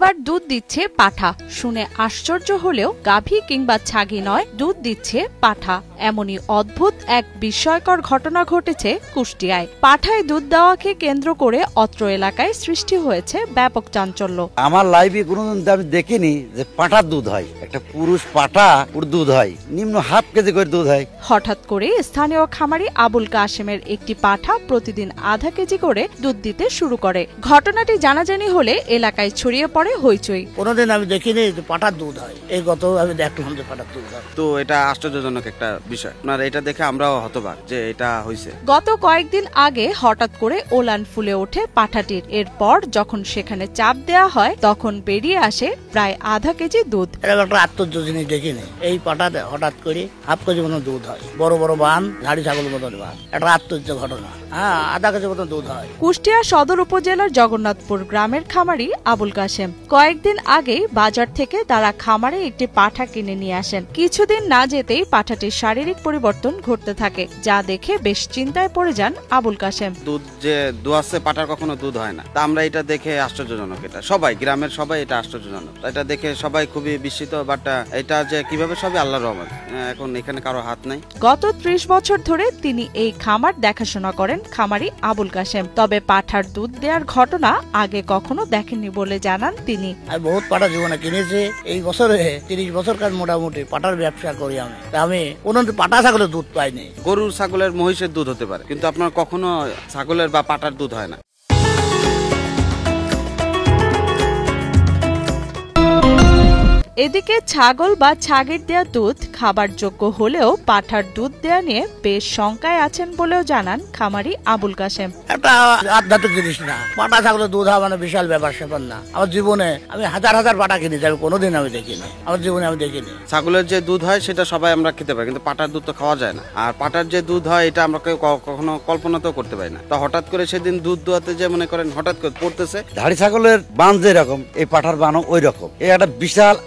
এবার দুধ দিচ্ছে পাঠা। শুনে আশ্চর্য হলেও গাভী কিংবা ছাগি নয়, দুধ দিচ্ছে পাঠা। এমনই অদ্ভুত এক বিস্ময়কর ঘটনা ঘটেছে কুষ্টিয়ায়। পাঠায় দুধ দেওয়াকে কেন্দ্র করে অত্র এলাকায় সৃষ্টি হয়েছে ব্যাপক চাঞ্চল্য। আমার লাইফে কোনোদিন আমি দেখিনি যে পাঠার দুধ হয়। একটা পুরুষ পাঠা ওর দুধ হয় নিম্ন হাফ কেজি করে দুধ হয়। হঠাৎ করে স্থানীয় খামারি আবুল কাশেমের একটি পাঠা প্রতিদিন আধা কেজি করে দুধ দিতে শুরু করে। ঘটনাটি জানাজানি হলে এলাকায় ছড়িয়ে পড়ে হইচই। কোনোদিন আমি দেখিনি যে পাঠার দুধ হয়। এই গত আমি দেখলাম যে পাঠার দুধ হয়। তো এটা আশ্চর্যজনক একটা বিষয়। আপনার এটা দেখে আমরাও হতবাক যে এটা হয়েছে। গত কয়েকদিন আগে হঠাৎ করে ওলান ফুলে ওঠে পাঠাটির। এরপর যখন সেখানে চাপ দেয়া হয় তখন বেরিয়ে আসে প্রায় আধা কেজি দুধ। এরকম একটা আশ্চর্য জিনিস দেখিনি। এই পাঠাতে হঠাৎ করে হাফ কেজি মতো দুধ হয়। বড় বড় বান, ধাড়ি ছাগল মতন বান। একটা আশ্চর্য ঘটনা। হ্যাঁ, আধা কেজি মতো দুধ হয়। কুষ্টিয়া সদর উপজেলার জগন্নাথপুর গ্রামের খামারি আবুল কাশেম কয়েকদিন আগেই বাজার থেকে তারা খামারে একটি পাঠা কিনে নিয়ে আসেন। কিছুদিন না যেতেই পাঠাটির শারীরিক পরিবর্তন ঘটতে থাকে, যা দেখে বেশ চিন্তায় পড়ে যান আবুল কাশেম। দুধ যে দোয়াচ্ছে পাঠার কখনো দুধ হয় না। তা আমরা এটা দেখে আশ্চর্যজনক। এটা সবাই গ্রামের সবাই এটা আশ্চর্যজনক। এটা দেখে সবাই খুবই বিস্মিত। বাট এটা যে কিভাবে সবই আল্লাহর রহমত। এখন এখানে কারো হাত নাই। গত 30 বছর ধরে তিনি এই খামার দেখাশোনা করেন খামারি আবুল কাশেম। তবে পাঠার দুধ দেওয়ার ঘটনা আগে কখনো দেখেননি বলে জানান তিনি। আমি বহুত পাঠা জীবনে কিনেছি। এই বছরে 30 বছরকার মোটামুটি পাঠার ব্যবসা করি আমি। আমি কোনোদিন পাঠা ছাগলের দুধ পাইনি। গরু ছাগলের মহিষের দুধ হতে পারে, কিন্তু আপনার কখনো ছাগলের বা পাঠার দুধ হয় না। এদিকে ছাগল বা ছাগির দেয়া দুধ খাবার যোগ্য হলেও পাঠার দুধ দেয়া নিয়ে বেশ শঙ্কায় আছেন বলেও জানান খামারি আবুল কাশেম। একটা আধ্যাত্মিক জিনিস না। পাঠা ছাগলের দুধ হওয়া মানে বিশাল ব্যাপার স্যাপার না। আমার জীবনে আমি হাজার হাজার পাঠা কিনেছি, আমি কোনোদিন আমি দেখিনি। আমার জীবনে আমি দেখিনি। ছাগলের যে দুধ হয় সেটা সবাই আমরা খেতে পারি, কিন্তু পাঠার দুধ তো খাওয়া যায় না। আর পাঠার যে দুধ হয় এটা আমরা কখনো কল্পনাতেও করতে পারি না। তো হঠাৎ করে সেদিন দুধ দোয়াতে যে মনে করেন হঠাৎ করে পড়তেছে। ধাড়ি ছাগলের বান যেরকম এই পাঠার বানও ওই রকম। এই একটা বিশাল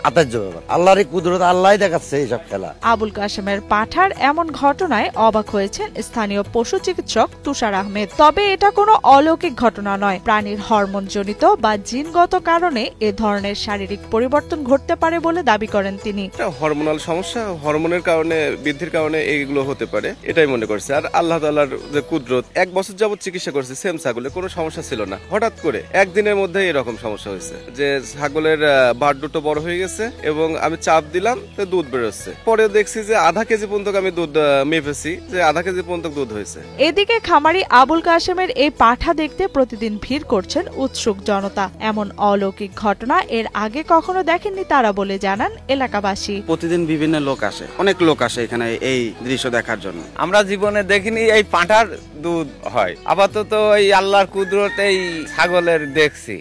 আল্লাহর কুদরত, আল্লাহ দেখাচ্ছে এইসব খেলা। আবুল কাশেমের পাঠার এমন ঘটনায় অবাক হয়েছেন স্থানীয় পশু চিকিৎসক তুষার আহমেদ। তবে এটা কোনো অলৌকিক ঘটনা নয়। প্রাণীর হরমোন জনিত বা জিনগত কারণে এ ধরনের শারীরিক পরিবর্তন ঘটতে পারে বলে দাবি করেন তিনি। হরমোনাল সমস্যা, হরমোনের কারণে, বৃদ্ধির কারণে এইগুলো হতে পারে, এটাই মনে করছে। আর আল্লাহ তাআলার যে কুদরত, 1 বছর যাবত চিকিৎসা করছে সেম ছাগলে, কোনো সমস্যা ছিল না। হঠাৎ করে একদিনের মধ্যে এরকম সমস্যা হয়েছে যে ছাগলের বাট দুটো বড় হয়ে গেছে এবং আমি চাপ দিলাম তো দুধ বেরোচ্ছে। পরে দেখছি যে আধা কেজি পর্যন্ত আমি দুধ মেপেছি, যে আধা কেজি পর্যন্ত দুধ হয়েছে। এদিকে খামারি আবুল কাশেমের এই পাঠা দেখতে প্রতিদিন ভিড় করছেন উৎসুক জনতা। এমন অলৌকিক ঘটনা এর আগে কখনো দেখেননি তারা বলে জানান এলাকাবাসী। প্রতিদিন বিভিন্ন লোক আসে, অনেক লোক আসে এখানে এই দৃশ্য দেখার জন্য। আমরা জীবনে দেখিনি এই পাঠার দুধ হয়। আপাতত এই আল্লাহর কুদরত এই ছাগলের দেখছি।